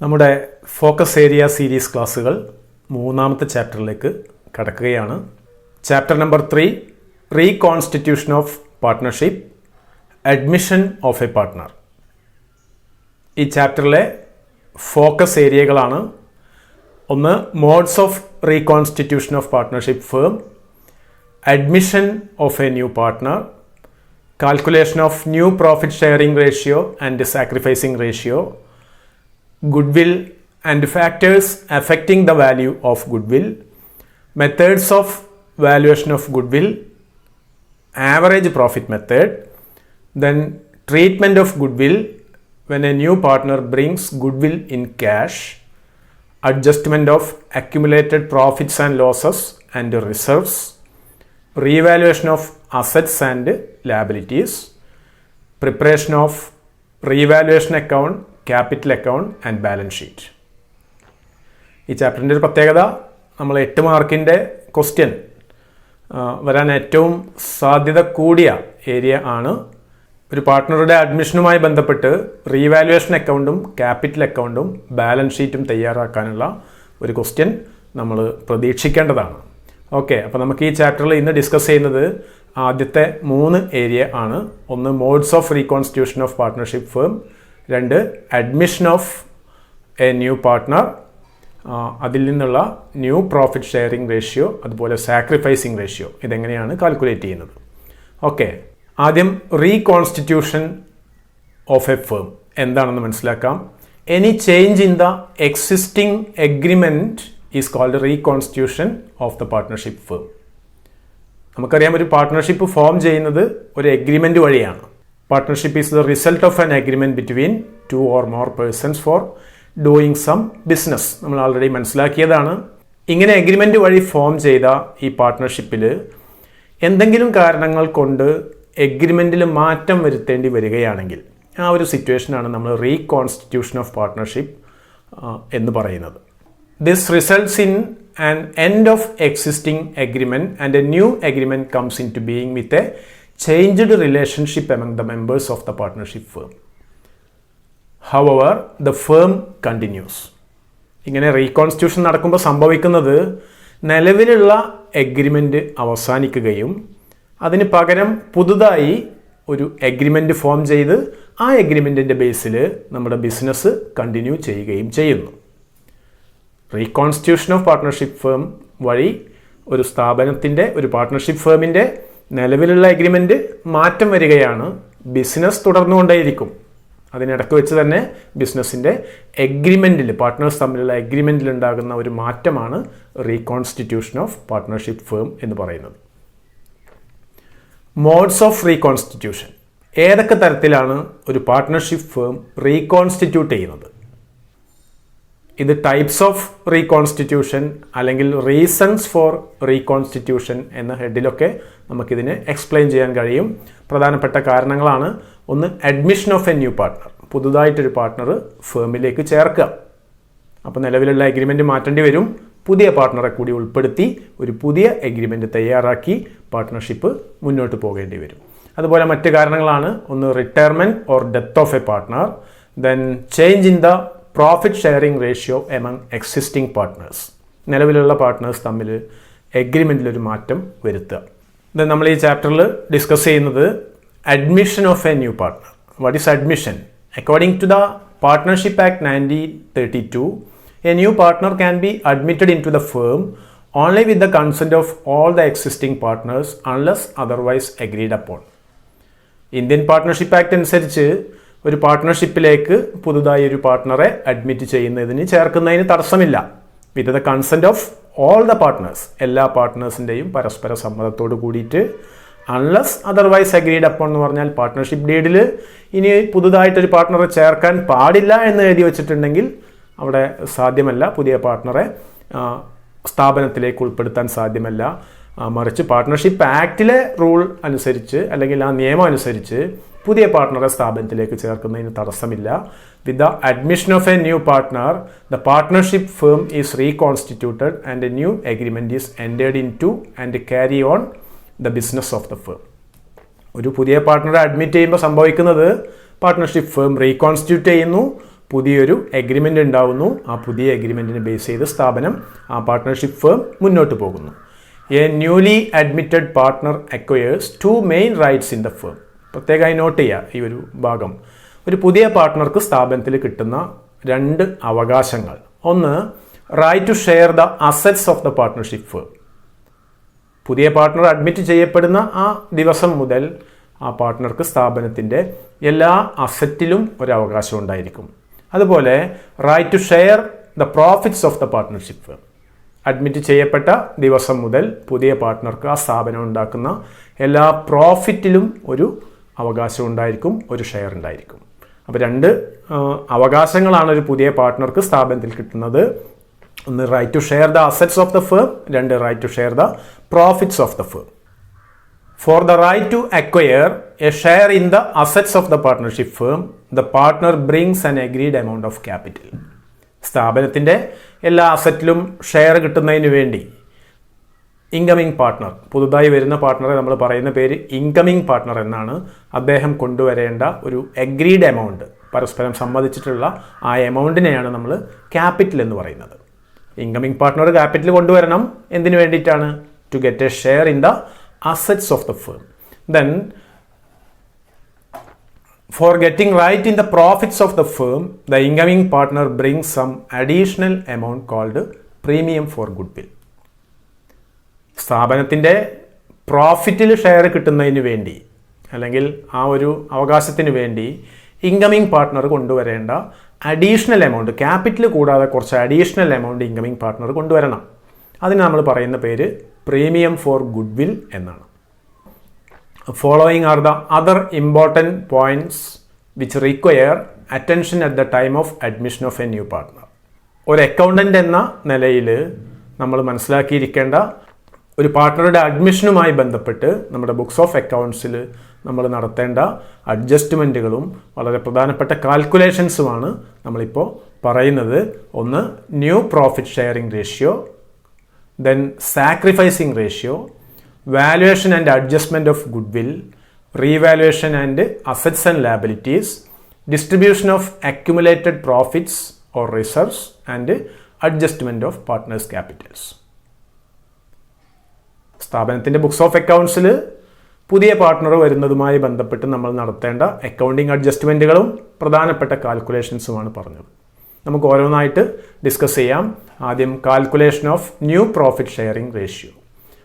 നമ്മുടെ focus area series ക്ലാസ്സുകൾ മൂന്നാമത്തെ ചാപ്റ്ററിലേക്ക് കടക്കുകയാണ്. Chapter number 3, reconstitution of partnership, admission of a partner. ഈ ചാപ്റ്ററിലെ ഫോക്കസ് ഏരിയകളാണ്: ഒന്ന്, modes of reconstitution of partnership firm, admission of a new partner, calculation of new profit sharing ratio and sacrificing ratio, goodwill and factors affecting the value of goodwill, methods of valuation of goodwill, average profit method, then treatment of goodwill when a new partner brings goodwill in cash, adjustment of accumulated profits and losses and reserves, revaluation of assets and liabilities, preparation of revaluation account, capital account and balance sheet. ഈ ചാപ്റ്ററിൻ്റെ ഒരു പ്രത്യേകത, നമ്മൾ 8 മാർക്കിൻ്റെ question വരാൻ ഏറ്റവും സാധ്യത കൂടിയ ഏരിയ ആണ്. ഒരു പാർട്ട്ണറുടെ അഡ്മിഷനുമായി ബന്ധപ്പെട്ട് റീവാലുവേഷൻ അക്കൗണ്ടും ക്യാപിറ്റൽ അക്കൗണ്ടും ബാലൻസ് ഷീറ്റും തയ്യാറാക്കാനുള്ള ഒരു ക്വസ്റ്റ്യൻ നമ്മൾ പ്രതീക്ഷിക്കേണ്ടതാണ്. ഓക്കെ, അപ്പോൾ നമുക്ക് ഈ ചാപ്റ്ററിൽ ഇന്ന് ഡിസ്കസ് ചെയ്യുന്നത് ആദ്യത്തെ 3 ഏരിയ ആണ്. ഒന്ന്, modes of reconstitution of partnership firm, 2, admission of a new partner, അതിൽ നിന്നുള്ള ന്യൂ പ്രോഫിറ്റ് ഷെയറിംഗ് റേഷ്യോ, അതുപോലെ സാക്രിഫൈസിങ് റേഷ്യോ, ഇതെങ്ങനെയാണ് കാൽക്കുലേറ്റ് ചെയ്യുന്നത്. ഓക്കെ, ആദ്യം റീകോൺസ്റ്റിറ്റ്യൂഷൻ ഓഫ് എ ഫേം എന്താണെന്ന് മനസ്സിലാക്കാം. Any change in the existing agreement is called reconstitution of the partnership firm. നമുക്കറിയാം, ഒരു പാർട്ട്ണർഷിപ്പ് ഫോം ചെയ്യുന്നത് ഒരു എഗ്രിമെൻ്റ് വഴിയാണ്. Partnership is the result of an agreement between 2 or more persons four doing some business. നമ്മൾ already മനസ്സിലാക്കിയതാണ്. ഇങ്ങനെ agreement വഴി form ചെയ്ത ഈ പാർട്ട്ണർഷിപ്പിൽ എന്തെങ്കിലും കാരണങ്ങൾ കൊണ്ട് എഗ്രിമെൻറ്റിൽ മാറ്റം വരുത്തേണ്ടി വരികയാണെങ്കിൽ ആ ഒരു സിറ്റുവേഷനാണ് നമ്മൾ റീകോൺസ്റ്റിറ്റ്യൂഷൻ ഓഫ് പാർട്ട്ണർഷിപ്പ് എന്ന് പറയുന്നത്. This results in an end of existing agreement and a new agreement comes into being with a changed relationship among the members of the partnership firm. However, the firm continues. ഇങ്ങനെ reconstitution നടക്കുമ്പോൾ സംഭവിക്കുന്നത്, നിലവിലുള്ള agreement അവസാനിക്കുകയും അതിന് പകരം പുതുതായി ഒരു agreement form ചെയ്ത് ആ എഗ്രിമെൻറ്റിൻ്റെ ബേസിൽ നമ്മുടെ ബിസിനസ് കണ്ടിന്യൂ ചെയ്യുകയും ചെയ്യുന്നു. റീകോൺസ്റ്റിറ്റ്യൂഷൻ ഓഫ് പാർട്ട്ണർഷിപ്പ് ഫേം വഴി ഒരു സ്ഥാപനത്തിൻ്റെ, ഒരു പാർട്ട്ണർഷിപ്പ് ഫേമിൻ്റെ നിലവിലുള്ള എഗ്രിമെൻറ്റ് മാറ്റം വരികയാണ്. ബിസിനസ് തുടർന്നുകൊണ്ടേയിരിക്കും. അതിനിടയ്ക്ക് വെച്ച് തന്നെ ബിസിനസ്സിൻ്റെ എഗ്രിമെൻറ്റിൽ, പാർട്ട്നേഴ്സ് തമ്മിലുള്ള എഗ്രിമെൻറ്റിൽ ഉണ്ടാകുന്ന ഒരു മാറ്റമാണ് റീകോൺസ്റ്റിറ്റ്യൂഷൻ ഓഫ് പാർട്ട്ണർഷിപ്പ് ഫേം എന്ന് പറയുന്നത്. Modes of reconstitution. ഏതൊക്കെ തരത്തിലാണ് ഒരു പാർട്ട്ണർഷിപ്പ് ഫേം റീകോൺസ്റ്റിറ്റ്യൂട്ട് ചെയ്യുന്നത്? ഇത് ടൈപ്സ് ഓഫ് റീകോൺസ്റ്റിറ്റ്യൂഷൻ അല്ലെങ്കിൽ റീസൺസ് ഫോർ റീകോൺസ്റ്റിറ്റ്യൂഷൻ എന്ന ഹെഡിലൊക്കെ നമുക്കിതിനെ എക്സ്പ്ലെയിൻ ചെയ്യാൻ കഴിയും. പ്രധാനപ്പെട്ട കാരണങ്ങളാണ്: ഒന്ന്, admission of a new partner, പുതുതായിട്ടൊരു പാർട്ട്ണർ ഫേമിലേക്ക് ചേർക്കുക. അപ്പോൾ നിലവിലുള്ള എഗ്രിമെൻറ്റ് മാറ്റേണ്ടി വരും. പുതിയ പാർട്ട്ണറെ കൂടി ഉൾപ്പെടുത്തി ഒരു പുതിയ എഗ്രിമെൻറ്റ് തയ്യാറാക്കി പാർട്ട്ണർഷിപ്പ് മുന്നോട്ട് പോകേണ്ടി വരും. അതുപോലെ മറ്റ് കാരണങ്ങളാണ്: ഒന്ന്, retirement or death of a partner, then change in the profit sharing ratio among existing partners, നിലവിലുള്ള പാർട്ട്നേഴ്സ് തമ്മിൽ എഗ്രിമെൻറ്റിലൊരു മാറ്റം വരുത്തുക. ഇത് നമ്മൾ ഈ ചാപ്റ്ററിൽ ഡിസ്കസ് ചെയ്യുന്നത് admission of a new partner. What is admission? According to the partnership act 1932, a new partner can be admitted into the firm only with the consent of all the existing partners unless otherwise agreed upon. Indian partnership act അനുസരിച്ച് ഒരു പാർട്ട്ണർഷിപ്പിലേക്ക് പുതുതായി ഒരു പാർട്ട്ണറെ admit ചെയ്യുന്നതിന്, ചേർക്കുന്നതിന് തടസ്സമില്ല. With the consent of all the partners, എല്ലാ പാർട്ട്നേഴ്സിൻ്റെയും പരസ്പര സമ്മതത്തോട് കൂടിയിട്ട്, അൺലെസ് അതർവൈസ് അഗ്രീഡ് അപ്പോൺ എന്ന് പറഞ്ഞാൽ പാർട്ട്ണർഷിപ്പ് ഡീഡിൽ ഇനി പുതുതായിട്ടൊരു പാർട്ട്ണറെ ചേർക്കാൻ പാടില്ല എന്ന് എഴുതി വച്ചിട്ടുണ്ടെങ്കിൽ അവിടെ സാധ്യമല്ല, പുതിയ പാർട്ട്ണറെ സ്ഥാപനത്തിലേക്ക് ഉൾപ്പെടുത്താൻ സാധ്യമല്ല. മറിച്ച് പാർട്ട്ണർഷിപ്പ് ആക്ടിലെ റൂൾ അനുസരിച്ച് അല്ലെങ്കിൽ ആ നിയമം അനുസരിച്ച് പുതിയ പാർട്ട്ണറെ സ്ഥാപനത്തിലേക്ക് ചേർക്കുന്നതിന് തടസ്സമില്ല. With the admission of a new partner, the partnership firm is reconstituted and a new agreement is entered into and carry on the business of the firm. ഒരു പുതിയ പാർട്ട്ണറെ അഡ്മിറ്റ് ചെയ്യുമ്പോൾ സംഭവിക്കുന്നത്, പാർട്ട്ണർഷിപ്പ് ഫേം റീകോൺസ്റ്റിറ്റ്യൂട്ട് ചെയ്യുന്നു, പുതിയൊരു agreement ഉണ്ടാവുന്നു. ആ പുതിയ എഗ്രിമെൻറ്റിനെ base ചെയ്ത് സ്ഥാപനം, ആ പാർട്ട്ണർഷിപ്പ് ഫേം മുന്നോട്ട് പോകുന്നു. A newly admitted partner acquires 2 main rights in the firm. പ്രത്യേകമായി നോട്ട് ചെയ്യുക ഈ ഒരു ഭാഗം. ഒരു പുതിയ പാർട്ട്ണർക്ക് സ്ഥാപനത്തിൽ കിട്ടുന്ന 2 അവകാശങ്ങൾ. ഒന്ന്, right to share the assets of the partnership firm. പുതിയ പാർട്ട്ണർ അഡ്മിറ്റ് ചെയ്യപ്പെടുന്ന ആ ദിവസം മുതൽ ആ പാർട്ട്ണർക്ക് സ്ഥാപനത്തിൻ്റെ എല്ലാ അസറ്റിലും ഒരു അവകാശം ഉണ്ടായിരിക്കും. അതുപോലെ right to share the profits of the partnership firm. Admit ചെയ്യപ്പെട്ട ദിവസം മുതൽ പുതിയ പാർട്ട്ണർക്ക് ആ സ്ഥാപനം ഉണ്ടാക്കുന്ന എല്ലാ പ്രോഫിറ്റിലും ഒരു അവകാശം ഉണ്ടായിരിക്കും, ഒരു ഷെയർ ഉണ്ടായിരിക്കും. അപ്പോൾ 2 അവകാശങ്ങളാണ് ഒരു പുതിയ പാർട്ട്ണർക്ക് സ്ഥാപനത്തിൽ കിട്ടുന്നത്. ഒന്ന്, right to share the assets of the firm. 2, right to share the profits of the firm. For the right to acquire a share in the assets of the partnership firm, the partner brings an agreed amount of capital. സ്ഥാപനത്തിൻ്റെ എല്ലാ അസറ്റിലും share കിട്ടുന്നതിന് വേണ്ടി incoming partner, പുതുതായി വരുന്ന പാർട്ട്ണറെ നമ്മൾ പറയുന്ന പേര് incoming partner എന്നാണ്. അദ്ദേഹം കൊണ്ടുവരേണ്ട ഒരു അഗ്രീഡ് എമൗണ്ട്, പരസ്പരം സമ്മതിച്ചിട്ടുള്ള ആ എമൗണ്ടിനെയാണ് നമ്മൾ ക്യാപിറ്റൽ എന്ന് പറയുന്നത്. ഇൻകമിംഗ് പാർട്ട്ണർ ക്യാപിറ്റൽ കൊണ്ടുവരണം. എന്തിനു വേണ്ടിയിട്ടാണ്? To get a share in the assets of the firm. Then for getting right in the profits of the firm, the incoming partner brings some additional amount called premium for goodwill. സ്ഥാപനത്തിൻ്റെ പ്രോഫിറ്റിൽ share കിട്ടുന്നതിന് വേണ്ടി, അല്ലെങ്കിൽ ആ ഒരു അവകാശത്തിന് വേണ്ടി incoming partner കൊണ്ടുവരേണ്ട additional amount, capital കൂടാതെ കുറച്ച് അഡീഷണൽ എമൗണ്ട് ഇൻകമിംഗ് പാർട്ട്ണർ കൊണ്ടുവരണം. അതിന് നമ്മൾ പറയുന്ന പേര് പ്രീമിയം ഫോർ ഗുഡ്വിൽ എന്നാണ്. Following are the other important points which require attention at the time of admission of a new partner. ഒരു അക്കൗണ്ടൻ്റ് എന്ന നിലയിൽ നമ്മൾ മനസ്സിലാക്കിയിരിക്കേണ്ട, ഒരു പാർട്ട്ണറുടെ അഡ്മിഷനുമായി ബന്ധപ്പെട്ട് നമ്മുടെ ബുക്സ് ഓഫ് അക്കൗണ്ട്സിൽ നമ്മൾ നടത്തേണ്ട അഡ്ജസ്റ്റ്മെൻറ്റുകളും വളരെ പ്രധാനപ്പെട്ട കാൽക്കുലേഷൻസുമാണ് നമ്മളിപ്പോൾ പറയുന്നത്. ഒന്ന്, new profit sharing ratio, then sacrificing ratio, valuation and adjustment of goodwill, revaluation and assets and liabilities, distribution of accumulated profits or reserves, and adjustment of partners' capitals. സ്ഥാപനത്തിൻ്റെ ബുക്സ് ഓഫ് അക്കൗണ്ട്സിൽ പുതിയ partner വരുന്നതുമായി ബന്ധപ്പെട്ട് നമ്മൾ നടത്തേണ്ട accounting അഡ്ജസ്റ്റ്മെൻറ്റുകളും പ്രധാനപ്പെട്ട കാൽക്കുലേഷൻസുമാണ് പറഞ്ഞത്. നമുക്ക് ഓരോന്നായിട്ട് discuss ചെയ്യാം. ആദ്യം calculation of new profit sharing ratio.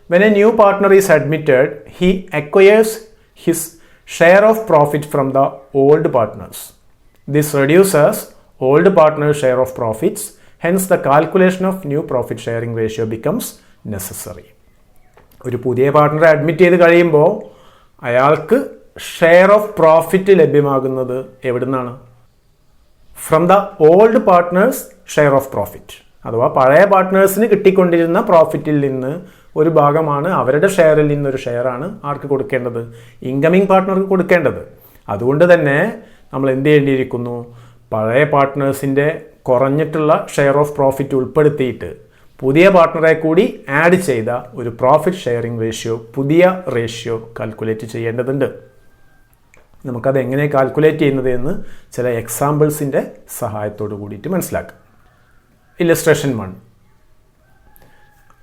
When a new partner is admitted, he acquires his share of profit from the old partners. This reduces old partners share of profits. Hence the calculation of new profit sharing ratio becomes necessary. ഒരു പുതിയ പാർട്ട്ണറെ admit ചെയ്ത് കഴിയുമ്പോൾ അയാൾക്ക് share of profit ലഭ്യമാകുന്നത് എവിടുന്നാണ്? From the old partners share of profit. അഥവാ പഴയ പാർട്ട്നേഴ്സിന് കിട്ടിക്കൊണ്ടിരുന്ന പ്രോഫിറ്റിൽ നിന്ന് ഒരു ഭാഗമാണ്, അവരുടെ ഷെയറിൽ നിന്നൊരു ഷെയറാണ് ആർക്ക് കൊടുക്കേണ്ടത്? ഇൻകമിംഗ് പാർട്ട്ണർക്ക് കൊടുക്കേണ്ടത്. അതുകൊണ്ട് തന്നെ നമ്മൾ എന്ത് ചെയ്യേണ്ടിയിരിക്കുന്നു? പഴയ പാർട്ട്നേഴ്സിൻ്റെ കുറഞ്ഞിട്ടുള്ള ഷെയർ ഓഫ് പ്രോഫിറ്റ് ഉൾപ്പെടുത്തിയിട്ട് പുതിയ പാർട്ട്ണറെ കൂടി ആഡ് ചെയ്ത ഒരു പ്രോഫിറ്റ് ഷെയറിംഗ് റേഷ്യോ, പുതിയ റേഷ്യോ കാൽക്കുലേറ്റ് ചെയ്യേണ്ടതുണ്ട്. നമുക്കത് എങ്ങനെ കാൽക്കുലേറ്റ് ചെയ്യുന്നത് എന്ന് ചില എക്സാമ്പിൾസിൻ്റെ സഹായത്തോടു കൂടിയിട്ട് മനസ്സിലാക്കാം. Illustration 1.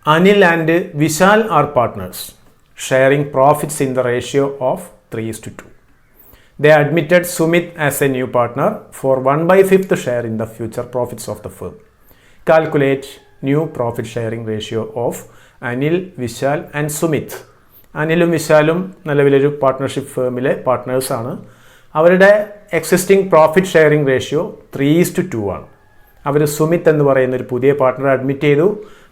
Anil and Vishal are partners, sharing profits in the ratio of 3:2. They admitted Sumit as a new partner for 1/5 share in the future profits of the firm. Calculate new profit sharing ratio of Anil, Vishal and Sumit. അനിലും വിശാലും നിലവിലൊരു partnership ഫേമിലെ പാർട്ട്നേഴ്സാണ്. അവരുടെ existing profit sharing ratio 3:2 ആണ്. അവർ സുമിത് എന്ന് പറയുന്ന ഒരു പുതിയ പാർട്ട്ണറെ അഡ്മിറ്റ് ചെയ്തു.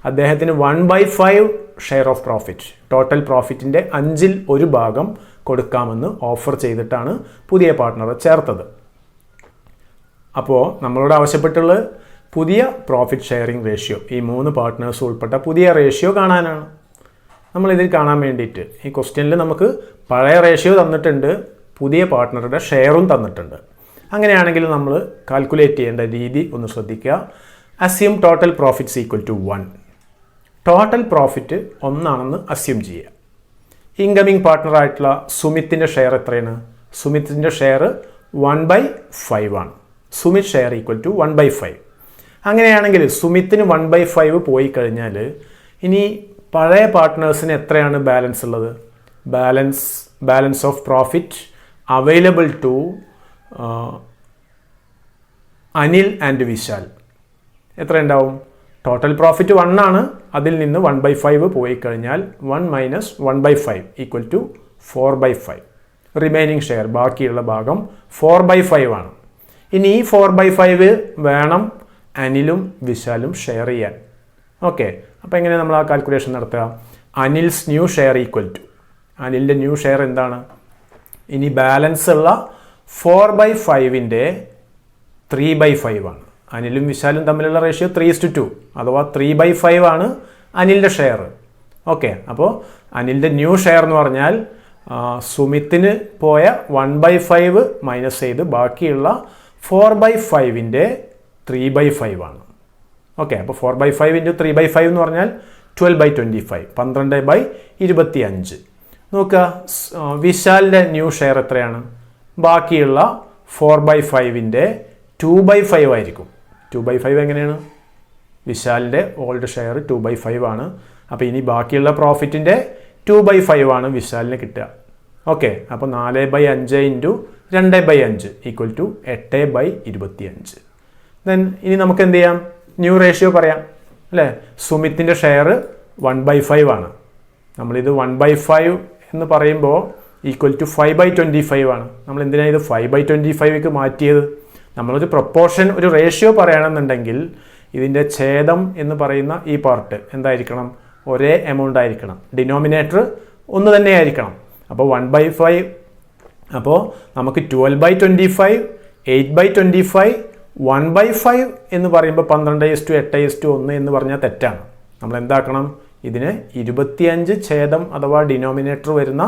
അദ്ദേഹത്തിന് 1/5 ഷെയർ ഓഫ് പ്രോഫിറ്റ്, ടോട്ടൽ പ്രോഫിറ്റിൻ്റെ 1/5 ഭാഗം കൊടുക്കാമെന്ന് ഓഫർ ചെയ്തിട്ടാണ് പുതിയ പാർട്ട്ണറെ ചേർത്തത്. അപ്പോൾ നമ്മളോട് ആവശ്യപ്പെട്ടുള്ളത് പുതിയ പ്രോഫിറ്റ് ഷെയറിംഗ് റേഷ്യോ, ഈ 3 പാർട്ട്നേഴ്സ് ഉൾപ്പെട്ട പുതിയ റേഷ്യോ കാണാനാണ്. നമ്മളിതിൽ കാണാൻ വേണ്ടിയിട്ട് ഈ ക്വസ്റ്റ്യനിൽ നമുക്ക് പഴയ റേഷ്യോ തന്നിട്ടുണ്ട്, പുതിയ പാർട്ട്ണറുടെ ഷെയറും തന്നിട്ടുണ്ട്. അങ്ങനെയാണെങ്കിൽ നമ്മൾ കാൽക്കുലേറ്റ് ചെയ്യേണ്ട രീതി ഒന്ന് ശ്രദ്ധിക്കുക. Assume total profits equal to 1. Total profit 1 ആണെന്ന് അസ്യൂം ചെയ്യുക. ഇൻകമിംഗ് പാർട്ട്ണറായിട്ടുള്ള സുമിത്തിൻ്റെ ഷെയർ എത്രയാണ്? സുമിത്തിൻ്റെ ഷെയർ 1/5 ആണ്. Sumit share equal to 1/5. അങ്ങനെയാണെങ്കിൽ സുമിത്തിന് 1/5 പോയി കഴിഞ്ഞാൽ ഇനി പഴയ പാർട്ട്നേഴ്സിന് എത്രയാണ് ബാലൻസ് ഉള്ളത്? Balance of profit available to Anil and Vishal എത്ര ഉണ്ടാവും? ടോട്ടൽ പ്രോഫിറ്റ് 1 ആണ്. അതിൽ നിന്ന് 1/5 പോയി കഴിഞ്ഞാൽ 1 minus 1/5 equal to 4/5. Remaining share ബാക്കിയുള്ള ഭാഗം 4/5 ആണ്. ഇനി ഈ 4/5 വേണം അനിലും വിശാലും ഷെയർ ചെയ്യാൻ. ഓക്കെ, അപ്പോൾ എങ്ങനെ നമ്മൾ ആ കാൽക്കുലേഷൻ നടത്തുക? Anil's new share equal to അനിലിൻ്റെ ന്യൂ ഷെയർ എന്താണ്? ഇനി ബാലൻസ് ഉള്ള 4/5ൻ്റെ 3/5 ആണ്. അനിലും വിശാലും തമ്മിലുള്ള റേഷ്യോ 3:2 അഥവാ 3/5 ആണ് അനിലിൻ്റെ ഷെയർ. ഓക്കെ, അപ്പോൾ അനിലിൻ്റെ ന്യൂ ഷെയർ എന്ന് പറഞ്ഞാൽ സുമിത്തിന് പോയ 1/5 മൈനസ് ചെയ്ത് ബാക്കിയുള്ള 4/5ൻ്റെ 3/5 ആണ്. ഓക്കെ, അപ്പോൾ 4/5 ഇൻറ്റു 3/5 എന്ന് പറഞ്ഞാൽ 12/25 12/25. നോക്കുക, വിശാലിൻ്റെ ന്യൂ ഷെയർ എത്രയാണ്? ബാക്കിയുള്ള 4/5ൻ്റെ 2/5 ആയിരിക്കും. 2/5 എങ്ങനെയാണ്? വിശാലിൻ്റെ ഓൾഡ് ഷെയർ 2/5 ആണ്. അപ്പോൾ ഇനി ബാക്കിയുള്ള പ്രോഫിറ്റിൻ്റെ 2/5 ആണ് വിശാലിന് കിട്ടുക. ഓക്കെ, അപ്പോൾ 4/5 ഇൻറ്റു 2/5 ഈക്വൽ ടു 8/25. ദെൻ ഇനി നമുക്ക് എന്ത് ചെയ്യാം? ന്യൂ റേഷ്യോ പറയാം അല്ലേ? സുമിത്തിൻ്റെ ഷെയർ 1/5 ആണ്. നമ്മളിത് 1/5 എന്ന് പറയുമ്പോൾ ഈക്വൽ ടു 5/25 ആണ്. നമ്മൾ എന്തിനാണ് ഇത് 5/25ക്ക് മാറ്റിയത്? നമ്മളൊരു പ്രൊപ്പോർഷൻ, ഒരു റേഷ്യോ പറയുകയാണെന്നുണ്ടെങ്കിൽ ഇതിൻ്റെ ഛേദം എന്ന് പറയുന്ന ഈ പാർട്ട് എന്തായിരിക്കണം? ഒരേ എമൗണ്ട് ആയിരിക്കണം. ഡിനോമിനേറ്റർ ഒന്ന് തന്നെ ആയിരിക്കണം. അപ്പോൾ 1/5, അപ്പോൾ നമുക്ക് 12/25, 8/25, 1/5 എന്ന് പറയുമ്പോൾ 12:8:1 എന്ന് പറഞ്ഞാൽ തെറ്റാണ്. നമ്മൾ എന്താക്കണം? ഇതിനെ 25 ഛേദം അഥവാ ഡിനോമിനേറ്റർ വരുന്ന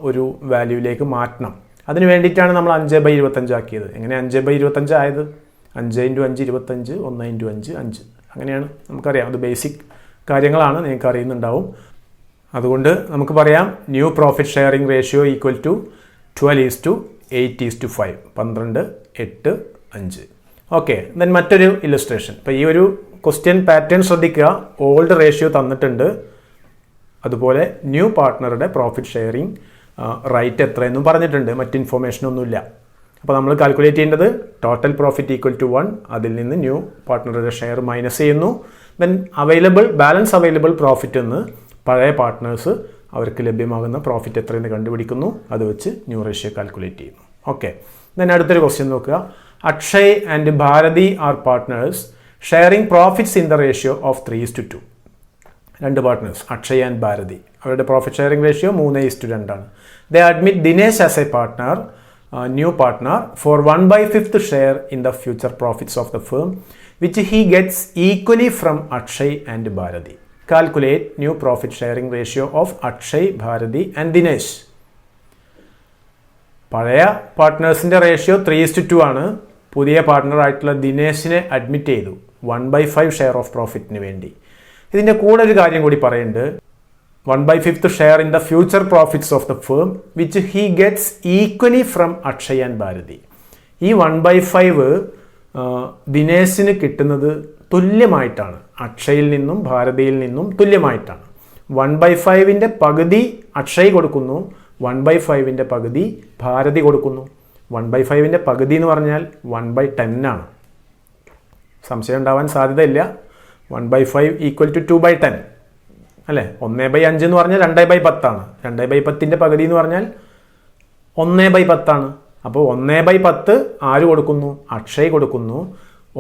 ഒരു വാല്യൂവിലേക്ക് മാറ്റണം. അതിന് വേണ്ടിയിട്ടാണ് നമ്മൾ 5/25 ആക്കിയത്. എങ്ങനെ 5/25 ആയത്? 5 × 5 25, 1 × 5 5. അങ്ങനെയാണ്, നമുക്കറിയാം. അത് ബേസിക് കാര്യങ്ങളാണ്, നിങ്ങൾക്ക് അറിയുന്നുണ്ടാവും. അതുകൊണ്ട് നമുക്ക് പറയാം new profit sharing ratio equal to 12:8:5 12, 8, 5. Okay, then മറ്റൊരു ഇല്ലസ്ട്രേഷൻ. ഇപ്പോൾ ഈ ഒരു ക്വസ്റ്റ്യൻ പാറ്റേൺ ശ്രദ്ധിക്കുക. ഓൾഡ് റേഷ്യോ തന്നിട്ടുണ്ട്, അതുപോലെ ന്യൂ പാർട്ട്ണറുടെ പ്രോഫിറ്റ് ഷെയറിംഗ് റൈറ്റ് എത്രയെന്നും പറഞ്ഞിട്ടുണ്ട്. മറ്റ് ഇൻഫോർമേഷനൊന്നുമില്ല. അപ്പോൾ നമ്മൾ കാൽക്കുലേറ്റ് ചെയ്യേണ്ടത് ടോട്ടൽ പ്രോഫിറ്റ് ഈക്വൽ ടു 1, അതിൽ നിന്ന് ന്യൂ പാർട്ട്ണറുടെ ഷെയർ മൈനസ് ചെയ്യുന്നു. ദെൻ ബാലൻസ് അവൈലബിൾ പ്രോഫിറ്റ് എന്ന് പഴയ പാർട്ട്നേഴ്സ് അവർക്ക് ലഭ്യമാകുന്ന പ്രോഫിറ്റ് എത്രയെന്ന് കണ്ടുപിടിക്കുന്നു. അത് വെച്ച് ന്യൂ റേഷ്യോ കാൽക്കുലേറ്റ് ചെയ്യുന്നു. ഓക്കെ, ദെൻ അടുത്തൊരു ക്വസ്റ്റ്യൻ നോക്കുക. Akshay and Bharati are partners sharing profits in the ratio of 3:2. രണ്ട് പാർട്ട്നേഴ്സ് അക്ഷയ് ആൻഡ് ഭാരതി, അവരുടെ പ്രോഫിറ്റ് ഷെയറിംഗ് റേഷ്യോ 3:2 ആണ്. They admit Dinesh as a partner, new partner, for 1/5 share in the future profits of the firm which he gets equally from Akshay and Bharati. Calculate new profit sharing ratio of Akshay, Bharati and Dinesh. പഴയ പാർട്ട്നേഴ്സിൻ്റെ ratio 3:2 ആണ്. പുതിയ പാർട്ട്ണറായിട്ടുള്ള ദിനേശിനെ admit ചെയ്തു 1/5 share of പ്രോഫിറ്റിന് വേണ്ടി. ഇതിൻ്റെ കൂടെ ഒരു കാര്യം കൂടി പറയുന്നുണ്ട്. 1/5 share in the future profits of the firm which he gets equally from Akshay and Bharati. ഈ 1/5 ദിനേശിന് കിട്ടുന്നത് തുല്യമായിട്ടാണ്. അക്ഷയിൽ നിന്നും ഭാരതിയിൽ നിന്നും തുല്യമായിട്ടാണ്. 1/5ൻ്റെ പകുതി അക്ഷയ് കൊടുക്കുന്നു, 1/5ൻ്റെ പകുതി ഭാരതി കൊടുക്കുന്നു. 1/5ൻ്റെ പകുതി എന്ന് പറഞ്ഞാൽ 1/10 ആണ്. സംശയം ഉണ്ടാവാൻ സാധ്യതയില്ല. 1/5 ഈക്വൽ ടു 2/10 അല്ലേ? 1/5 എന്ന് പറഞ്ഞാൽ 2/10 ആണ്. 2/10ൻ്റെ പകുതി എന്ന് പറഞ്ഞാൽ 1/10 ആണ്. അപ്പോൾ 1/10 ആര് കൊടുക്കുന്നു? അക്ഷയ് കൊടുക്കുന്നു.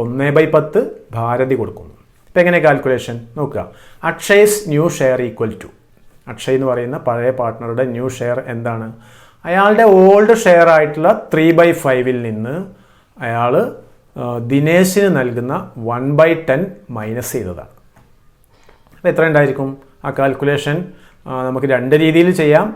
1/10 ഭാരതി കൊടുക്കുന്നു. ഇപ്പം എങ്ങനെ കാൽക്കുലേഷൻ നോക്കുക. Akshay's new share equal to, Akshay എന്ന് പറയുന്ന പഴയ പാർട്ട്ണറുടെ ന്യൂ ഷെയർ എന്താണ്? അയാളുടെ ഓൾഡ് ഷെയർ ആയിട്ടുള്ള 3/5ൽ നിന്ന് അയാൾ ദിനേശിന് നൽകുന്ന 1/10 മൈനസ് ചെയ്തതാണ്. അപ്പോൾ എത്ര ഉണ്ടായിരിക്കും? ആ കാൽക്കുലേഷൻ നമുക്ക് രണ്ട് രീതിയിൽ ചെയ്യാം.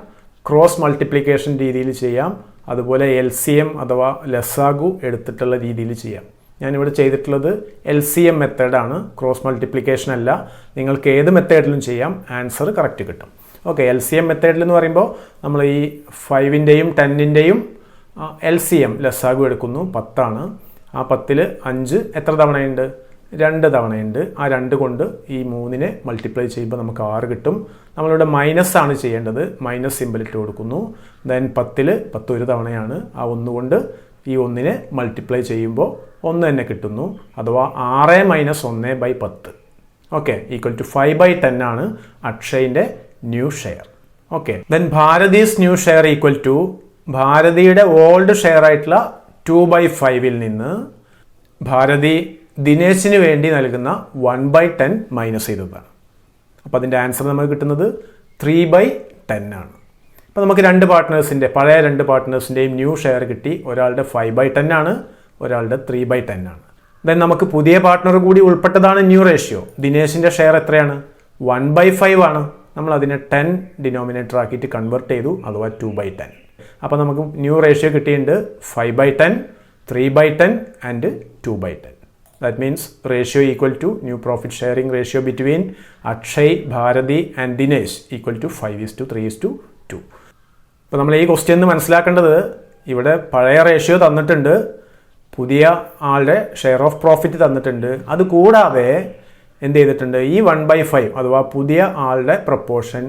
ക്രോസ് മൾട്ടിപ്ലിക്കേഷൻ രീതിയിൽ ചെയ്യാം, അതുപോലെ LCM അഥവാ ലസാഗു എടുത്തിട്ടുള്ള രീതിയിൽ ചെയ്യാം. ഞാനിവിടെ ചെയ്തിട്ടുള്ളത് LCM മെത്തേഡാണ്, ക്രോസ് മൾട്ടിപ്ലിക്കേഷൻ അല്ല. നിങ്ങൾക്ക് ഏത് മെത്തേഡിലും ചെയ്യാം, ആൻസർ കറക്റ്റ് കിട്ടും. ഓക്കെ, LCM മെത്തേഡിൽ എന്ന് പറയുമ്പോൾ നമ്മൾ ഈ 5ൻ്റെയും 10ൻ്റെയും LCM ലസാഗു എടുക്കുന്നു, 10 ആണ്. ആ 10ൽ 5 എത്ര തവണയുണ്ട്? 2 തവണയുണ്ട്. ആ 2 കൊണ്ട് ഈ 3നെ മൾട്ടിപ്ലൈ ചെയ്യുമ്പോൾ നമുക്ക് 6 കിട്ടും. നമ്മളിവിടെ മൈനസ് ആണ് ചെയ്യേണ്ടത്. മൈനസ് സിമ്പിൾ ഇട്ട് കൊടുക്കുന്നു. ദെൻ 10ൽ 10 ഒരു തവണയാണ്. ആ 1 കൊണ്ട് ഈ 1നെ മൾട്ടിപ്ലൈ ചെയ്യുമ്പോൾ 1 തന്നെ കിട്ടുന്നു. അഥവാ 6 - 1/10 ഓക്കെ ഈക്വൽ ടു 5/10 ആണ് അക്ഷയിൻ്റെ new share. Okay then Bharati's new share equal to ഭാരതിയുടെ ഓൾഡ് ഷെയർ ആയിട്ടുള്ള 2/5ൽ നിന്ന് ഭാരതി ദിനേശിന് വേണ്ടി നൽകുന്ന 1/10 മൈനസ് ചെയ്തതാണ്. അപ്പോൾ അതിൻ്റെ ആൻസർ നമുക്ക് കിട്ടുന്നത് 3/10 ആണ്. അപ്പോൾ നമുക്ക് പഴയ രണ്ട് പാർട്ട്നേഴ്സിൻ്റെയും ന്യൂ ഷെയർ കിട്ടി. ഒരാളുടെ 5/10 ആണ്, ഒരാളുടെ 3/10 ആണ്. ദെൻ നമുക്ക് പുതിയ പാർട്ട്ണർ കൂടി ഉൾപ്പെട്ടതാണ് ന്യൂ റേഷ്യോ. ദിനേശിൻ്റെ ഷെയർ എത്രയാണ്? 1/5 ആണ്. നമ്മൾ അതിനെ 10 ഡിനോമിനേറ്റർ ആക്കിയിട്ട് കൺവേർട്ട് ചെയ്തു, അഥവാ 2/10. അപ്പോൾ നമുക്ക് ന്യൂ റേഷ്യോ കിട്ടിയിട്ടുണ്ട് 5/10, 3/10 and 2/10. That means ratio equal to new profit sharing ratio between Akshay, Bharati and Dinesh equal to 5:3:2. അപ്പോൾ നമ്മൾ ഈ ക്വസ്റ്റ്യൻ മനസ്സിലാക്കേണ്ടത്, ഇവിടെ പഴയ റേഷ്യോ തന്നിട്ടുണ്ട്, പുതിയ ആളുടെ ഷെയർ ഓഫ് പ്രോഫിറ്റ് തന്നിട്ടുണ്ട്. അതുകൂടാതെ എന്ത് ചെയ്തിട്ടുണ്ട്? ഈ 1/5 അഥവാ പുതിയ ആളുടെ പ്രപ്പോർഷൻ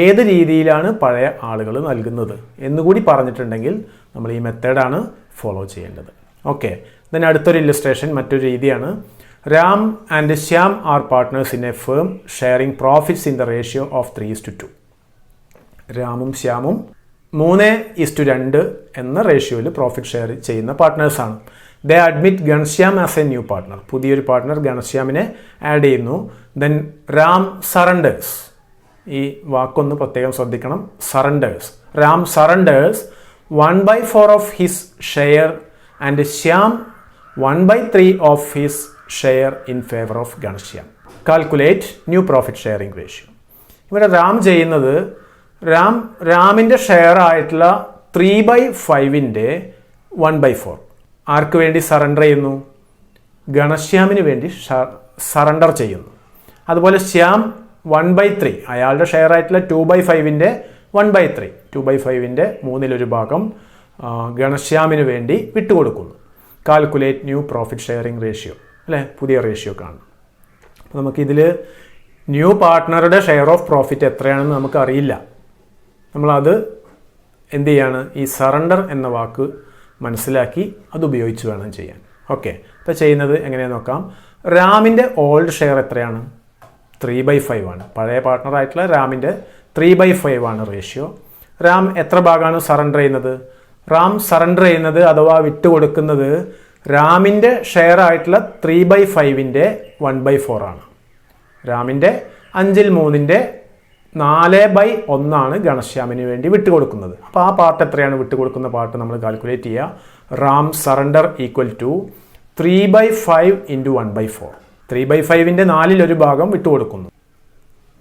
ഏത് രീതിയിലാണ് പഴയ ആളുകൾ നൽകുന്നത് എന്നുകൂടി പറഞ്ഞിട്ടുണ്ടെങ്കിൽ നമ്മൾ ഈ മെത്തേഡാണ് ഫോളോ ചെയ്യേണ്ടത്. ഓക്കെ ദെൻ അടുത്തൊരു ഇല്ലസ്ട്രേഷൻ, മറ്റൊരു രീതിയാണ്. Ram and Shyam are partners in a firm sharing profits in the ratio of 3:2. രാമും ശ്യാമും 3:2 എന്ന റേഷ്യോയിൽ പ്രോഫിറ്റ് ഷെയർ ചെയ്യുന്ന പാർട്ട്നേഴ്സാണ്. They admit Ghanshyam as a new partner. പുതിയൊരു പാർട്ട്ണർ ഗണശ്യാമിനെ ആഡ് ചെയ്യുന്നു. Then Ram surrenders. ഈ വാക്കൊന്ന് പ്രത്യേകം ശ്രദ്ധിക്കണം, surrenders. Ram surrenders 1/4 of his share and Shyam 1/3 of his share in favour of Ghanshyam. Calculate new profit sharing ratio. ഇവിടെ രാം ചെയ്യുന്നത്, രാമിൻ്റെ ഷെയർ ആയിട്ടുള്ള 3/5ൻ്റെ 1/4 ആർക്ക് വേണ്ടി സറണ്ടർ ചെയ്യുന്നു? ഗണശ്യാമിന് വേണ്ടി സറണ്ടർ ചെയ്യുന്നു. അതുപോലെ ശ്യാം 1/3 അയാളുടെ ഷെയർ ആയിട്ടുള്ള 2/5ൻ്റെ 1/3 2/5ൻ്റെ 3/1 ഗണശ്യാമിന് വേണ്ടി വിട്ടുകൊടുക്കുന്നു. Calculate new profit sharing ratio, അല്ലേ? പുതിയ റേഷ്യോ കാണും. അപ്പോൾ നമുക്കിതിൽ ന്യൂ പാർട്ട്ണറുടെ ഷെയർ ഓഫ് പ്രോഫിറ്റ് എത്രയാണെന്ന് നമുക്ക് അറിയില്ല. നമ്മളത് എന്ത് ചെയ്യാണ്? ഈ സറണ്ടർ എന്ന വാക്ക് മനസ്സിലാക്കി അതുപയോഗിച്ച് വേണം ചെയ്യാൻ. ഓക്കെ ഇപ്പോൾ ചെയ്യുന്നത് എങ്ങനെയാണെന്ന് നോക്കാം. രാമിൻ്റെ ഓൾഡ് ഷെയർ എത്രയാണ്? 3/5 ആണ്. പഴയ പാർട്ട്ണറായിട്ടുള്ള രാമിൻ്റെ 3/5 ആണ് റേഷ്യോ. രാം എത്ര ഭാഗമാണ് സറണ്ടർ ചെയ്യുന്നത്? രാം സറണ്ടർ ചെയ്യുന്നത് അഥവാ വിട്ടുകൊടുക്കുന്നത് രാമിൻ്റെ ഷെയർ ആയിട്ടുള്ള 3/5ൻ്റെ 1/4 ആണ്. രാമിൻ്റെ 5/3ൻ്റെ 4/1 ആണ് ഗണശ്യാമിന് വേണ്ടി വിട്ടുകൊടുക്കുന്നത്. അപ്പോൾ ആ പാർട്ട് എത്രയാണ്? വിട്ടുകൊടുക്കുന്ന പാർട്ട് നമ്മൾ കാൽക്കുലേറ്റ് ചെയ്യുക. Ram surrender equal to 3/5 into 1/4. 3/5ൻ്റെ 4/1 വിട്ടുകൊടുക്കുന്നു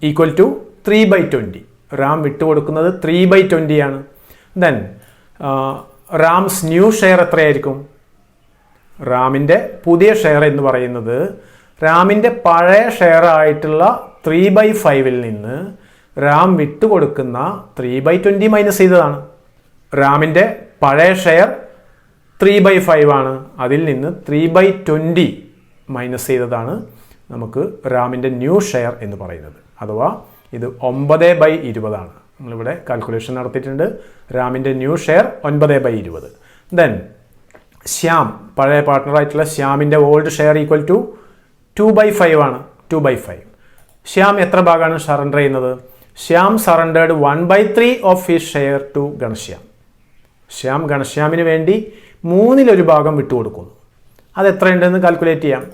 ഈക്വൽ ടു 3/20. റാം വിട്ടുകൊടുക്കുന്നത് 3/20 ആണ്. ദെൻ റാംസ് ന്യൂ ഷെയർ എത്രയായിരിക്കും? റാമിൻ്റെ പുതിയ ഷെയർ എന്ന് പറയുന്നത് റാമിൻ്റെ പഴയ ഷെയർ ആയിട്ടുള്ള 3/5ൽ നിന്ന് റാം വിട്ടുകൊടുക്കുന്ന 3/20 മൈനസ് ചെയ്തതാണ്. റാമിൻ്റെ പഴയ ഷെയർ 3/5 ആണ്. അതിൽ നിന്ന് 3/20 മൈനസ് ചെയ്തതാണ് നമുക്ക് റാമിൻ്റെ ന്യൂ ഷെയർ എന്ന് പറയുന്നത്. അഥവാ ഇത് 9/20 ആണ്. നമ്മളിവിടെ കാൽക്കുലേഷൻ നടത്തിയിട്ടുണ്ട്. റാമിൻ്റെ ന്യൂ ഷെയർ 9/20. ദെൻ ശ്യാം, പഴയ പാർട്ട്ണറായിട്ടുള്ള ശ്യാമിൻ്റെ ഓൾഡ് ഷെയർ ഈക്വൽ ടു 2/5 ആണ്. 2/5. ശ്യാം എത്ര ഭാഗമാണ് സറണ്ടർ ചെയ്യുന്നത്? Shyam surrendered 1/3 of his share to Ghanshyam. Shyam ഗണശ്യാമിന് വേണ്ടി 3/1 വിട്ടുകൊടുക്കുന്നു. അത് എത്രയുണ്ടെന്ന് കാൽക്കുലേറ്റ് ചെയ്യാം.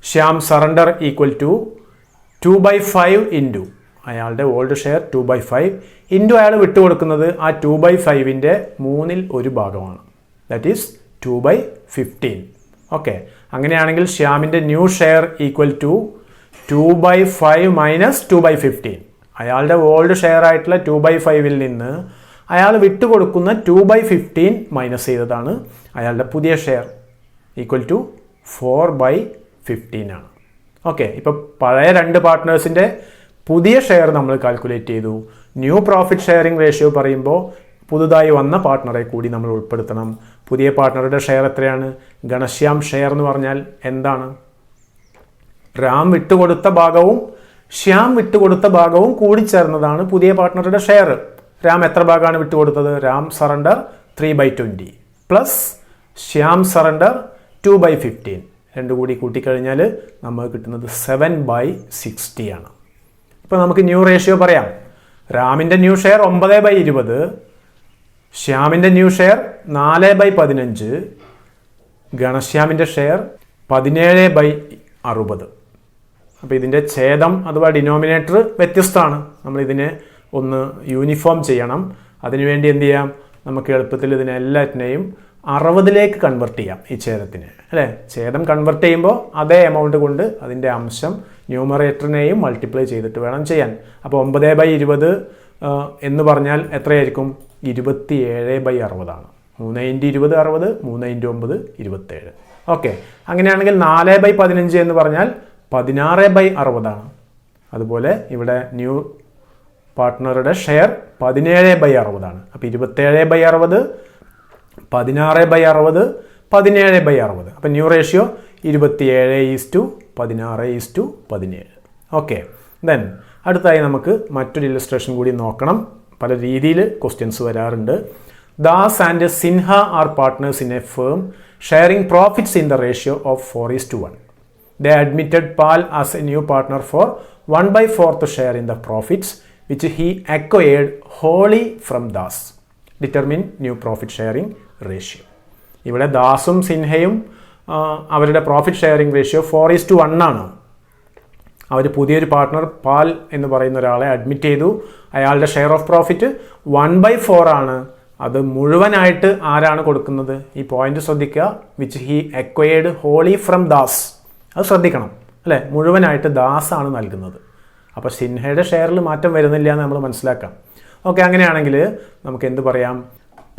Shyam surrender equal to 2/5 into അയാളുടെ ഓൾഡ് ഷെയർ 2/5 ഇൻറ്റു അയാൾ വിട്ടുകൊടുക്കുന്നത് ആ 2/5ൻ്റെ 3/1 ദാറ്റ് ഈസ് 2/15. ഓക്കെ അങ്ങനെയാണെങ്കിൽ ശ്യാമിൻ്റെ new share equal to 2/5 minus 2/15. അയാളുടെ ഓൾഡ് ഷെയർ ആയിട്ടുള്ള 2/5ൽ നിന്ന് അയാൾ വിട്ടുകൊടുക്കുന്ന 2/15 മൈനസ് ചെയ്തതാണ് അയാളുടെ പുതിയ ഷെയർ ഈക്വൽ ടു 4/15 ആണ്. ഓക്കെ ഇപ്പോൾ പഴയ രണ്ട് പാർട്ട്നേഴ്സിൻ്റെ പുതിയ ഷെയർ നമ്മൾ കാൽക്കുലേറ്റ് ചെയ്തു. ന്യൂ പ്രോഫിറ്റ് ഷെയറിംഗ് റേഷ്യോ പറയുമ്പോൾ പുതുതായി വന്ന പാർട്ട്ണറെ കൂടി നമ്മൾ ഉൾപ്പെടുത്തണം. പുതിയ പാർട്ട്ണറുടെ ഷെയർ എത്രയാണ്? ഘനശ്യാം ഷെയർ എന്ന് പറഞ്ഞാൽ എന്താണ്? രാം വിട്ടുകൊടുത്ത ഭാഗവും ശ്യാം വിട്ടുകൊടുത്ത ഭാഗവും കൂടി ചേർന്നതാണ് പുതിയ പാർട്ട്ണറുടെ ഷെയർ. രാം എത്ര ഭാഗമാണ് വിട്ടുകൊടുത്തത്? Ram surrender 3/20 plus Shyam surrender 2/15. രണ്ടു കൂടി കൂട്ടിക്കഴിഞ്ഞാൽ നമുക്ക് കിട്ടുന്നത് 7/60 ആണ്. ഇപ്പോൾ നമുക്ക് ന്യൂ റേഷ്യോ പറയാം. രാമിൻ്റെ ന്യൂ ഷെയർ 9/20, ശ്യാമിൻ്റെ ന്യൂ ഷെയർ 4/15, ഘനശ്യാമിൻ്റെ ഷെയർ 17/60. അപ്പോൾ ഇതിൻ്റെ ഛേദം അഥവാ ഡിനോമിനേറ്റർ വ്യത്യസ്തമാണ്. നമ്മളിതിനെ ഒന്ന് യൂണിഫോം ചെയ്യണം. അതിനുവേണ്ടി എന്ത് ചെയ്യാം? നമുക്ക് എളുപ്പത്തിൽ ഇതിനെ എല്ലാറ്റിനെയും 60ലേക്ക് കൺവെർട്ട് ചെയ്യാം. ഈ ഛേദത്തിന് അല്ലേ? ഛേദം കൺവെർട്ട് ചെയ്യുമ്പോൾ അതേ എമൗണ്ട് കൊണ്ട് അതിൻ്റെ അംശം ന്യൂമറേറ്ററിനെയും മൾട്ടിപ്ലൈ ചെയ്തിട്ട് വേണം ചെയ്യാൻ. അപ്പോൾ 9/20 എന്ന് പറഞ്ഞാൽ എത്രയായിരിക്കും? 27/60 ആണ്. 3x20 60, 3x9 27. ഓക്കെ, അങ്ങനെയാണെങ്കിൽ 4/15 എന്ന് പറഞ്ഞാൽ 16/60 ആണ്. അതുപോലെ ഇവിടെ ന്യൂ പാർട്ട്ണറുടെ ഷെയർ 17/60 ആണ്. അപ്പോൾ 27/60, 16/60, 17/60. അപ്പം ന്യൂ റേഷ്യോ 27:16:17. ഓക്കെ, ദെൻ അടുത്തായി നമുക്ക് മറ്റൊരു ഇല്ലസ്ട്രേഷൻ കൂടി നോക്കണം. പല രീതിയിൽ ക്വസ്റ്റ്യൻസ് വരാറുണ്ട്. Das and Sinha are partners in a firm sharing profits in the ratio of 4:1. They admitted Pal as a new partner for 1/4 share in the profits which he acquired wholly from Das. Determine new profit sharing ratio. ഇവിടെ ദാസും സിൻഹയും അവരുടെ profit sharing ratio 4:1 ആണ്. അവർ പുതിയൊരു partner പാൽ എന്ന് പറയുന്ന ഒരാളെ admit ചെയ്തു. അയാളുടെ ഷെയർ ഓഫ് പ്രോഫിറ്റ് 1/4 ആണ്. അത് മുഴുവനായിട്ട് ആരാണ് കൊടുക്കുന്നത്? ഈ പോയിന്റ് ശ്രദ്ധിക്കുക. Which he acquired wholly from Das. അത് ശ്രദ്ധിക്കണം അല്ലേ? മുഴുവനായിട്ട് ദാസാണ് നൽകുന്നത്. അപ്പോൾ സിൻഹയുടെ ഷെയറിൽ മാറ്റം വരുന്നില്ല എന്ന് നമ്മൾ മനസ്സിലാക്കാം. ഓക്കെ, അങ്ങനെയാണെങ്കിൽ നമുക്ക് എന്ത് പറയാം?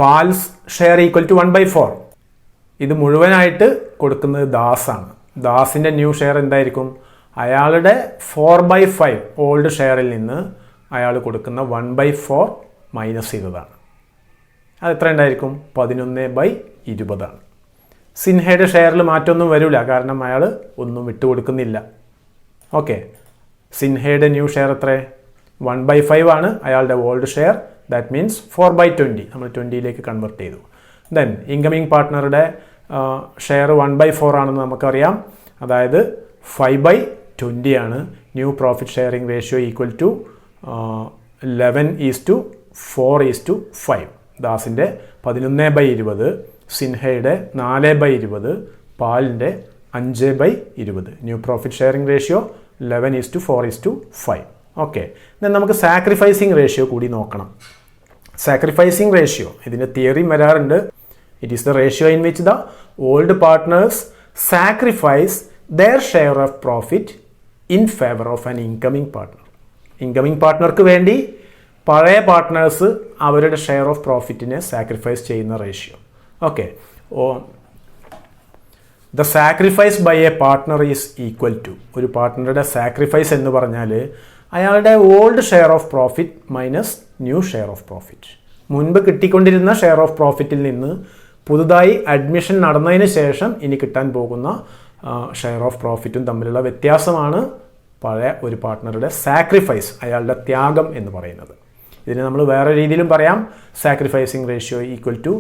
Pal's share equal to 1/4. ഇത് മുഴുവനായിട്ട് കൊടുക്കുന്നത് ദാസാണ്. ദാസിൻ്റെ ന്യൂ ഷെയർ എന്തായിരിക്കും? അയാളുടെ 4/5 ഓൾഡ് ഷെയറിൽ നിന്ന് അയാൾ കൊടുക്കുന്ന 1/4 മൈനസ് ചെയ്തതാണ്. അത് എത്ര ഉണ്ടായിരിക്കും? 11/20 ആണ്. സിൻഹയുടെ ഷെയറിൽ മാറ്റമൊന്നും വരില്ല, കാരണം അയാൾ ഒന്നും വിട്ടുകൊടുക്കുന്നില്ല. ഓക്കെ, സിൻഹയുടെ ന്യൂ ഷെയർ എത്ര? 1/5 ആണ് അയാളുടെ ഓൾഡ് ഷെയർ. That means 4/20. നമ്മൾ 20ലേക്ക് കൺവെർട്ട് ചെയ്തു. ദെൻ ഇൻകമിങ് പാർട്ട്ണറുടെ ഷെയർ 1/4 ആണെന്ന് നമുക്കറിയാം. അതായത് 5/20 ആണ്. New profit sharing ratio equal to 11:4:5. ദാസിൻ്റെ 11/20, സിൻഹയുടെ 4/20, പാലിൻ്റെ 5/20. New profit sharing ratio 11:4:5. Okay, then നമുക്ക് സാക്രിഫൈസിങ് റേഷ്യോ കൂടി നോക്കണം. സാക്രിഫൈസിങ് റേഷ്യോ ഇതിൻ്റെ തിയറിയും വരാറുണ്ട്. It is the ratio in which the old partners sacrifice their share of profit in favor of an incoming partner. Incoming പാർട്ട്ണർക്ക് വേണ്ടി പഴയ partners അവരുടെ ഷെയർ ഓഫ് പ്രോഫിറ്റിനെ സാക്രിഫൈസ് ചെയ്യുന്ന ratio. Okay, the sacrifice by a partner is equal to, ഒരു പാർട്ട്ണറുടെ sacrifice എന്ന് പറഞ്ഞാൽ അയാളുടെ old share of profit minus new share of profit. മുൻപ് കിട്ടിക്കൊണ്ടിരുന്ന ഷെയർ ഓഫ് പ്രോഫിറ്റിൽ നിന്ന് പുതുതായി അഡ്മിഷൻ നടന്നതിന് ശേഷം ഇനി കിട്ടാൻ പോകുന്ന ഷെയർ ഓഫ് പ്രോഫിറ്റും തമ്മിലുള്ള വ്യത്യാസമാണ് പഴയ ഒരു പാർട്ട്ണറുടെ സാക്രിഫൈസ്, അയാളുടെ ത്യാഗം എന്ന് പറയുന്നത്. ഇതിന് നമ്മൾ വേറെ രീതിയിലും പറയാം. Sacrificing ratio equal to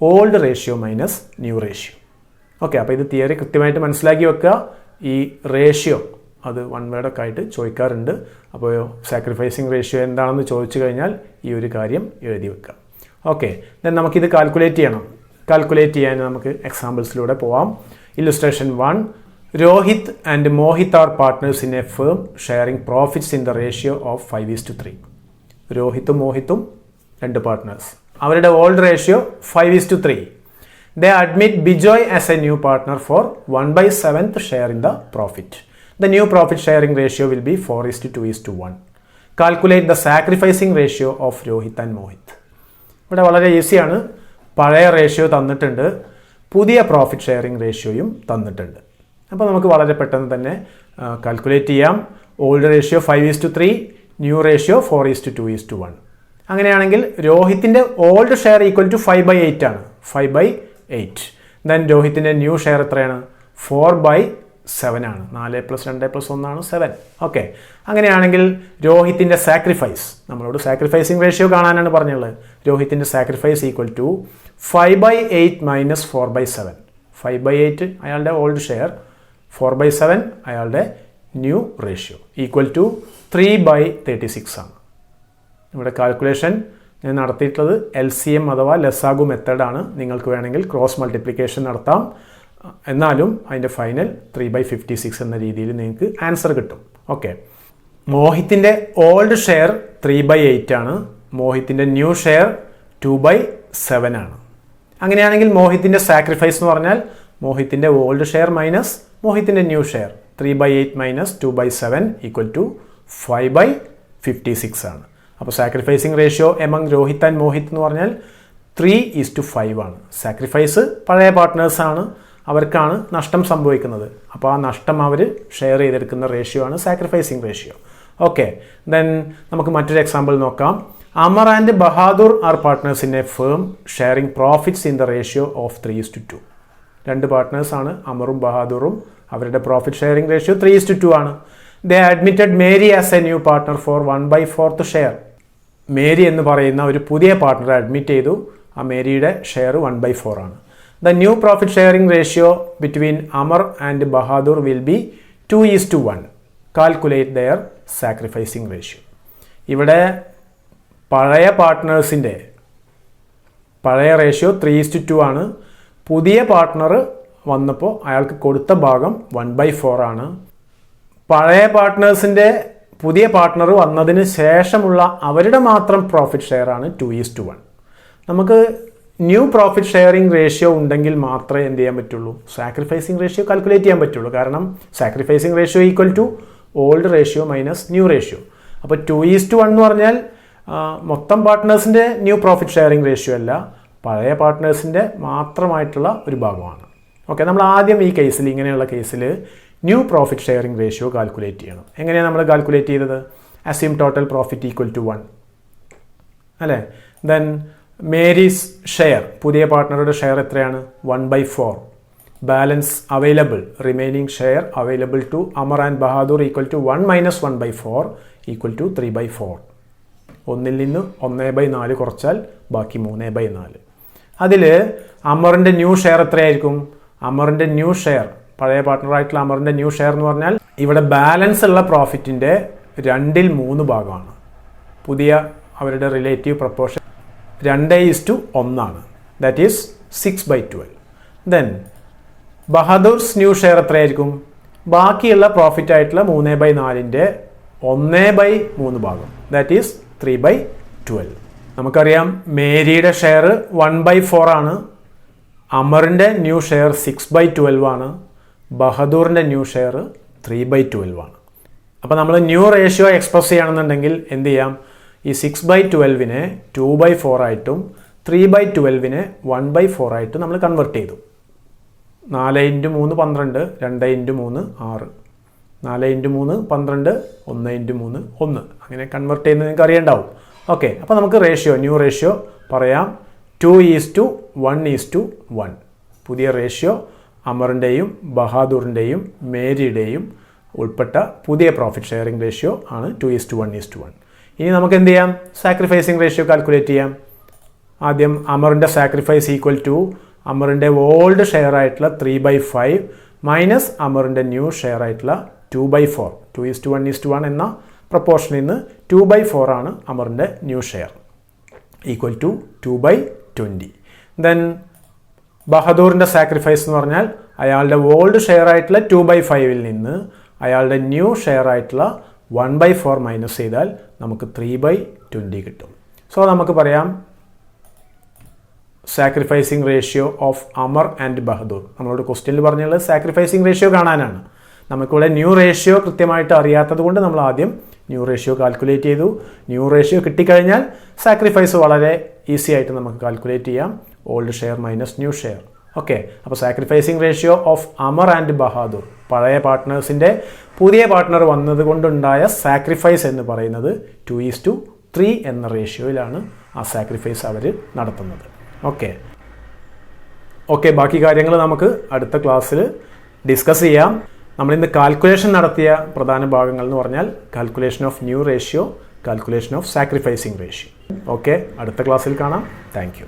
old ratio minus new ratio. Okay, അപ്പോൾ ഇത് തിയറി കൃത്യമായിട്ട് മനസ്സിലാക്കി വെക്കുക. ഈ റേഷ്യോ അത് വൺ വേർഡൊക്കെ ആയിട്ട് ചോദിക്കാറുണ്ട്. അപ്പോൾ സാക്രിഫൈസിങ് റേഷ്യോ എന്താണെന്ന് ചോദിച്ചു കഴിഞ്ഞാൽ ഈ ഒരു കാര്യം എഴുതി വെക്കുക. ഓക്കെ, ദെൻ നമുക്കിത് കാൽക്കുലേറ്റ് ചെയ്യണം. കാൽക്കുലേറ്റ് ചെയ്യാൻ നമുക്ക് എക്സാമ്പിൾസിലൂടെ പോവാം. Illustration 1. Rohit and Mohit R partners in a firm sharing profits in the ratio of 5:3. രോഹിത്തും മോഹിത്തും രണ്ട് പാർട്ട്നേഴ്സ്. അവരുടെ old ratio 5:3. They admit Bijoy as a new partner for 1/7 share in the profit. The new profit sharing ratio will be 4:2:1. Calculate the sacrificing ratio of Rohit and Mohit. ഇവിടെ വളരെ ഈസിയാണ്. പഴയ ratio തന്നിട്ടുണ്ട്, പുതിയ profit sharing റേഷ്യോയും തന്നിട്ടുണ്ട്. അപ്പോൾ നമുക്ക് വളരെ പെട്ടെന്ന് തന്നെ കാൽക്കുലേറ്റ് ചെയ്യാം. Old ratio 5:3, new ratio 4:2:1. അങ്ങനെയാണെങ്കിൽ രോഹിത്തിൻ്റെ ഓൾഡ് ഷെയർ ഈക്വൽ ടു 5/8 ആണ്. 5/8. ദെൻ രോഹിത്തിൻ്റെ ന്യൂ ഷെയർ എത്രയാണ്? 4/7 ആണ്. 4 + 2 + 1 ആണ് 7. ഓക്കെ, അങ്ങനെയാണെങ്കിൽ രോഹിത്തിൻ്റെ സാക്രിഫൈസ്, നമ്മളോട് സാക്രിഫൈസിങ് റേഷ്യോ കാണാനാണ് പറഞ്ഞുള്ളത്. രോഹിത്തിൻ്റെ സാക്രിഫൈസ് ഈക്വൽ ടു 5/8 - 4/7. 5/8 അയാളുടെ ഓൾഡ് ഷെയർ, 4/7 അയാളുടെ ന്യൂ റേഷ്യോ ഈക്വൽ ടു 3/36 ആണ്. ഇവിടെ കാൽക്കുലേഷൻ ഞാൻ നടത്തിയിട്ടുള്ളത് LCM അഥവാ ലസാഗു മെത്തേഡാണ്. നിങ്ങൾക്ക് വേണമെങ്കിൽ ക്രോസ് മൾട്ടിപ്ലിക്കേഷൻ നടത്താം. എന്നാലും അതിൻ്റെ ഫൈനൽ 3/56 എന്ന രീതിയിൽ നിങ്ങൾക്ക് ആൻസർ കിട്ടും. ഓക്കെ, മോഹിത്തിൻ്റെ ഓൾഡ് ഷെയർ 3/8 ആണ്. മോഹിത്തിൻ്റെ ന്യൂ ഷെയർ 2/7 ആണ്. അങ്ങനെയാണെങ്കിൽ മോഹിത്തിൻ്റെ സാക്രിഫൈസ് എന്ന് പറഞ്ഞാൽ മോഹിത്തിൻ്റെ ഓൾഡ് ഷെയർ മൈനസ് മോഹിത്തിൻ്റെ ന്യൂ ഷെയർ 3/8 - 2/7 ഈക്വൽ ടു 5/56 ആണ്. അപ്പോൾ sacrificing ratio among Rohit and Mohit എന്ന് പറഞ്ഞാൽ 3:5 ആണ്. സാക്രിഫൈസ് പഴയ പാർട്ട്നേഴ്സാണ്, അവർക്കാണ് നഷ്ടം സംഭവിക്കുന്നത്. അപ്പോൾ ആ നഷ്ടം അവർ ഷെയർ ചെയ്തെടുക്കുന്ന റേഷ്യോ ആണ് സാക്രിഫൈസിങ് റേഷ്യോ. ഓക്കെ, ദെൻ നമുക്ക് മറ്റൊരു എക്സാമ്പിൾ നോക്കാം. Amar and Bahadur are partners in a firm sharing profits in the ratio of 3:2. രണ്ട് പാർട്ട്നേഴ്സാണ് അമറും ബഹാദൂറും. അവരുടെ പ്രോഫിറ്റ് ഷെയറിംഗ് റേഷ്യോ 3:2 ആണ്. They admitted Mary as a new partner for 1/4 share. Mary എന്ന് പറയുന്ന ഒരു പുതിയ പാർട്ട്ണറെ അഡ്മിറ്റ് ചെയ്തു. ആ മേരിയുടെ ഷെയർ 1/4 ആണ്. The new profit sharing ratio between Amar and Bahadur will be 2:1. Calculate their sacrificing ratio. ഇവിടെ പഴയ പാർട്ട്നേഴ്സിൻ്റെ പഴയ റേഷ്യോ 3:2 ആണ്. പുതിയ പാർട്ട്ണർ വന്നപ്പോൾ അയാൾക്ക് കൊടുത്ത ഭാഗം 1/4 ആണ്. പഴയ പാർട്ട്നേഴ്സിൻ്റെ പുതിയ പാർട്ട്ണർ വന്നതിന് ശേഷമുള്ള അവരുടെ മാത്രം പ്രോഫിറ്റ് ഷെയർ ആണ് 2:1. നമുക്ക് ന്യൂ പ്രോഫിറ്റ് ഷെയറിംഗ് റേഷ്യോ ഉണ്ടെങ്കിൽ മാത്രമേ എന്ത് ചെയ്യാൻ പറ്റുള്ളൂ? സാക്രിഫൈസിംഗ് റേഷ്യോ കാൽക്കുലേറ്റ് ചെയ്യാൻ പറ്റുള്ളൂ. കാരണം sacrificing ratio equal to old ratio minus new ratio. അപ്പോൾ 2:1 എന്ന് പറഞ്ഞാൽ മൊത്തം പാർട്ട്നേഴ്സിൻ്റെ ന്യൂ പ്രോഫിറ്റ് ഷെയറിംഗ് റേഷ്യോ അല്ല, പഴയ പാർട്ട്നേഴ്സിൻ്റെ മാത്രമായിട്ടുള്ള ഒരു ഭാഗമാണ്. ഓക്കെ, നമ്മൾ ആദ്യം ഈ കേസിൽ, ഇങ്ങനെയുള്ള കേസിൽ new profit sharing ratio calculate ചെയ്യണം. എങ്ങനെയാണ് നമ്മൾ കാൽക്കുലേറ്റ് ചെയ്തത്? Assume total profit equal to 1 അല്ലേ. ദെൻ മേരീസ് ഷെയർ, പുതിയ പാർട്ട്ണറുടെ ഷെയർ എത്രയാണ്? 1/4. Balance available, remaining share available to Amar and Bahadur equal to 1 - 1/4 equal to 3/4. 1-ൽ നിന്ന് 1/4 കുറച്ചാൽ ബാക്കി 3/4. അതിൽ അമറിൻ്റെ ന്യൂ ഷെയർ എത്രയായിരിക്കും? അമറിൻ്റെ ന്യൂ ഷെയർ, പഴയ പാർട്ട്ണറായിട്ടുള്ള അമറിൻ്റെ ന്യൂ ഷെയർ എന്ന് പറഞ്ഞാൽ ഇവിടെ ബാലൻസ് ഉള്ള പ്രോഫിറ്റിൻ്റെ 2/3 ഭാഗമാണ്. പുതിയ അവരുടെ റിലേറ്റീവ് പ്രപ്പോർഷൻ 2:1 ആണ്. That is 6/12. Then Bahadur's new share എത്രയായിരിക്കും? ബാക്കിയുള്ള പ്രോഫിറ്റ് ആയിട്ടുള്ള 3/4ൻ്റെ 1/3 ഭാഗം, ദാറ്റ് ഈസ് 3/12. നമുക്കറിയാം മേരിയുടെ ഷെയർ 1/4 ആണ്. അമറിൻ്റെ ന്യൂ ഷെയർ 6/12 ആണ്. ബഹദൂറിൻ്റെ ന്യൂ ഷെയർ 3/12 ആണ്. അപ്പോൾ നമ്മൾ ന്യൂ റേഷ്യോ എക്സ്പ്രസ് ചെയ്യണമെന്നുണ്ടെങ്കിൽ എന്ത് ചെയ്യാം? ഈ 6/12നെ 2/4 ആയിട്ടും 3/12നെ 1/4 ആയിട്ടും നമ്മൾ കൺവെർട്ട് ചെയ്തു. 4 × 3 12, 2 × 3 6, 4 × 3 12, 1 × 3 1. അങ്ങനെ കൺവെർട്ട് ചെയ്യുന്നത് നിങ്ങൾക്ക് അറിയണ്ടാവും. ഓക്കെ, അപ്പോൾ നമുക്ക് റേഷ്യോ, ന്യൂ റേഷ്യോ പറയാം 2:1:1. പുതിയ റേഷ്യോ അമറിൻ്റെയും ബഹാദൂറിൻ്റെയും മേരിയുടെയും ഉൾപ്പെട്ട പുതിയ പ്രോഫിറ്റ് ഷെയറിംഗ് റേഷ്യോ ആണ് 2:1:1. ഇനി നമുക്ക് എന്ത് ചെയ്യാം? സാക്രിഫൈസിംഗ് റേഷ്യോ കാൽക്കുലേറ്റ് ചെയ്യാം. ആദ്യം അമറിൻ്റെ സാക്രിഫൈസ് ഈക്വൽ ടു അമറിൻ്റെ ഓൾഡ് ഷെയർ ആയിട്ടുള്ള 3/5 മൈനസ് അമറിൻ്റെ ന്യൂ ഷെയർ ആയിട്ടുള്ള 2/4. 2:1:1 എന്ന പ്രപ്പോർഷനിൽ നിന്ന് 2/4 ആണ് അമറിൻ്റെ new share, equal to 2/20. Then ബഹദൂറിൻ്റെ സാക്രിഫൈസ് എന്ന് പറഞ്ഞാൽ അയാളുടെ ഓൾഡ് ഷെയർ ആയിട്ടുള്ള 2/5ൽ നിന്ന് അയാളുടെ ന്യൂ ഷെയർ ആയിട്ടുള്ള 1/4 മൈനസ് ചെയ്താൽ നമുക്ക് 3/20 കിട്ടും. സോ നമുക്ക് പറയാം sacrificing ratio of Amar and Bahadur. നമ്മളോട് ക്വസ്റ്റ്യനിൽ പറഞ്ഞുള്ളത് സാക്രിഫൈസിംഗ് റേഷ്യോ കാണാനാണ്. നമുക്കിവിടെ ന്യൂ റേഷ്യോ കൃത്യമായിട്ട് അറിയാത്തത് കൊണ്ട് നമ്മൾ ആദ്യം ന്യൂ റേഷ്യോ കാൽക്കുലേറ്റ് ചെയ്തു. ന്യൂ റേഷ്യോ കിട്ടിക്കഴിഞ്ഞാൽ സാക്രിഫൈസ് വളരെ ഈസി ആയിട്ട് നമുക്ക് കാൽക്കുലേറ്റ് ചെയ്യാം. Old share minus new share. Okay, അപ്പോൾ sacrificing ratio of Amar and Bahadur, പഴയ പാർട്ട്നേഴ്സിൻ്റെ പുതിയ പാർട്ട്ണർ വന്നത് കൊണ്ടുണ്ടായ സാക്രിഫൈസ് എന്ന് പറയുന്നത് 2:3 3 എന്ന റേഷ്യോയിലാണ് ആ സാക്രിഫൈസ് അവർ നടത്തുന്നത്. ഓക്കെ, ബാക്കി കാര്യങ്ങൾ നമുക്ക് അടുത്ത ക്ലാസ്സിൽ ഡിസ്കസ് ചെയ്യാം. നമ്മളിന്ന് കാൽക്കുലേഷൻ നടത്തിയ പ്രധാന ഭാഗങ്ങൾ എന്ന് പറഞ്ഞാൽ calculation of new ratio, calculation of sacrificing ratio. അടുത്ത ക്ലാസ്സിൽ കാണാം. Thank you.